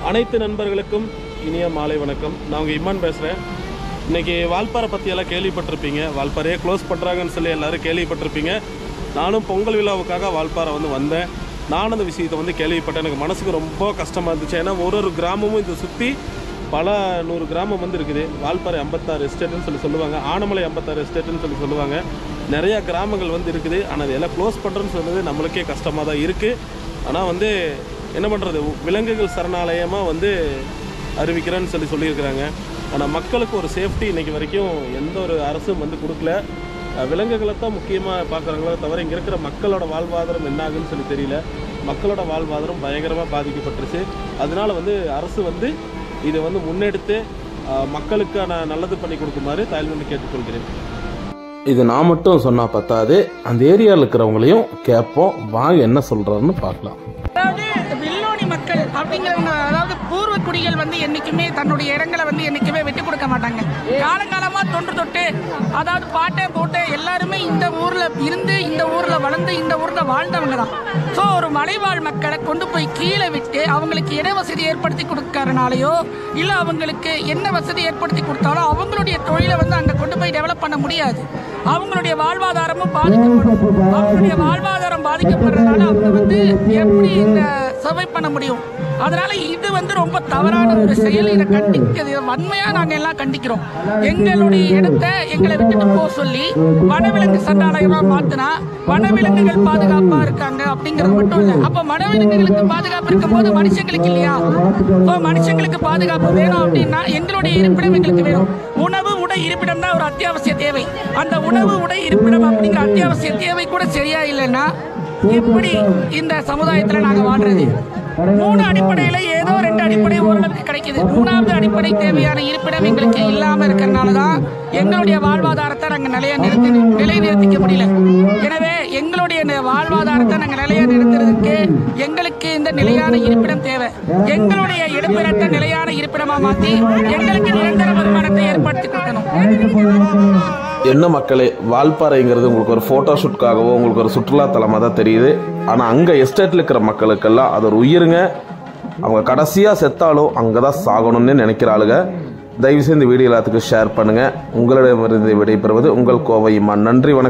அனைத்து நண்பர்களுக்கும் இனிய மாலை வணக்கம். நான் உங்கள் இம்மான் பேசுகிறேன். இன்றைக்கி வால்பாறை பற்றியெல்லாம் கேள்விப்பட்டிருப்பீங்க. வால்பாறையே க்ளோஸ் பண்ணுறாங்கன்னு சொல்லி எல்லோரும் கேள்விப்பட்டிருப்பீங்க. நானும் பொங்கல் விழாவுக்காக வால்பாறை வந்தேன். நானும் அந்த விஷயத்தை கேள்விப்பட்டேன். எனக்கு மனசுக்கு ரொம்ப கஷ்டமாக இருந்துச்சு. ஏன்னா ஒரு கிராமமும் இதை சுற்றி பல 100 கிராமம் இருக்குது. வால்பாறை 56 எஸ்டேட்டுன்னு சொல்லுவாங்க. ஆனமலை 56 எஸ்டேட்டுன்னு சொல்லுவாங்க. நிறையா கிராமங்கள் இருக்குது. ஆனால் அது எல்லாம் க்ளோஸ் பண்ணுறேன்னு சொன்னது நம்மளுக்கே கஷ்டமாக தான் இருக்குது. ஆனால் என்ன பண்ணுறது, விலங்குகள் சரணாலயமாக அறிவிக்கிறேன்னு சொல்லியிருக்கிறாங்க. ஆனால் மக்களுக்கு ஒரு சேஃப்டி இன்றைக்கி வரைக்கும் எந்த ஒரு அரசும் கொடுக்கல. விலங்குகளை தான் முக்கியமாக பார்க்குறாங்களோ தவிர இங்கே இருக்கிற மக்களோட வாழ்வாதாரம் என்ன ஆகுன்னு தெரியல. மக்களோட வாழ்வாதாரம் பயங்கரமாக பாதிக்கப்பட்டுருச்சு. அதனால் அரசு இதை முன்னெடுத்து மக்களுக்கான நல்லது பண்ணி கொடுக்குமாறு தாழ்மையை கேட்டுக்கொள்கிறேன். இது நான் மட்டும் சொன்னா பத்தாது, அந்த ஏரியாவில் இருக்கிறவங்களையும் கேட்போம். வாங்க என்ன சொல்றாருன்னு பார்க்கலாம். அதாவது வில்லோனி மக்கள் அப்படிங்கிறவங்க, அதாவது பூர்வ குடிகள் என்னைக்குமே தன்னுடைய இடங்களை என்னைக்குமே விட்டு கொடுக்க மாட்டாங்க. காலங்காலமா தொன்று தொட்டு, அதாவது பாட்டை போட்டு எல்லாருமே இந்த ஊர்ல இருந்து, இந்த ஊர்ல வளர்ந்து, இந்த ஊர்ல வாழ்ந்தவங்க தான். ஸோ ஒரு மலைவாழ் மக்களை கொண்டு போய் கீழே விட்டு அவங்களுக்கு இட வசதி ஏற்படுத்தி கொடுக்கறனாலையோ இல்லை அவங்களுக்கு என்ன வசதி ஏற்படுத்தி கொடுத்தாலும் அவங்களுடைய தொழிலை அங்கே கொண்டு போய் டெவலப் பண்ண முடியாது. அவங்களுடைய வாழ்வாதாரமும் பாதிக்கப்படும். அவங்களுடைய வாழ்வாதாரம் பாதிக்கப்படுறதுனால அவங்க எப்படி இந்த சர்வை பண்ண முடியும்? அதனால இது ரொம்ப தவறான ஒரு செயல். இதை கண்டிக்கிறது வன்மையா நாங்க எல்லாம் கண்டிக்கிறோம். எங்களுடைய இடத்தை எங்களை விட்டுட்டு போக சொல்லி வனவிலங்கு சரணாலயமா மாத்தினா வனவிலங்குகள் பாதுகாப்பா இருக்காங்க அப்படிங்கிறது மட்டும் இல்ல. அப்ப வனவிலங்குகளுக்கு பாதுகாப்பு இருக்கும் போது மனுஷங்களுக்கு இல்லையா? மனுஷங்களுக்கு பாதுகாப்பு வேணும் அப்படின்னா எங்களுடைய இருப்பிடம் எங்களுக்கு வேணும். உணவு உடை இருப்பிடம் தான் ஒரு அத்தியாவசிய தேவை. அந்த உணவு உடை இருப்பிடம் அப்படிங்கிற அத்தியாவசிய தேவை கூட சரியா இல்லைன்னா எப்படி இந்த சமுதாயத்துல நாங்க வாழ்றது? 3 அடிப்படையில ஏதோ 2 அடிப்படை ஓரளவுக்கு கிடைக்குது. 3வது அடிப்படை தேவையான இருப்பிடம் எங்களுக்கு இல்லாம இருக்கிறதுனாலதான் எங்களுடைய வாழ்வாதாரத்தை நாங்க நிலைநிறுத்திக்க முடியல. எனவே எங்களுடைய வாழ்வாதாரத்தை நாங்க நிறுத்துறதுக்கு எங்களுக்கு இந்த நிலையான இருப்பிடம் தேவை. எங்களுடைய இடப்பிடத்தை நிலையான இருப்பிடமா மாத்தி எங்களுக்கு நிரந்தர வருமானத்தை ஏற்படுத்தி கொடுக்கணும். என்ன மக்களே, வால்பாறைங்கிறது உங்களுக்கு ஒரு போட்டோ ஷூட்காகவோ உங்களுக்கு ஒரு சுற்றுலா தலமாக தான் தெரியுது. ஆனால் அங்கே எஸ்டேட்டில் இருக்கிற மக்களுக்கெல்லாம் அது ஒரு உயிருங்க. அவங்க கடைசியாக செத்தாலும் அங்கே தான் சாகணும்னு நினைக்கிற ஆளுங்க. தயவுசெய்து இந்த வீடியோ எல்லாத்துக்கும் ஷேர் பண்ணுங்கள். உங்களிடமிருந்து விடைபெறுவது உங்கள் கோவை இம்மான். நன்றி, வணக்கம்.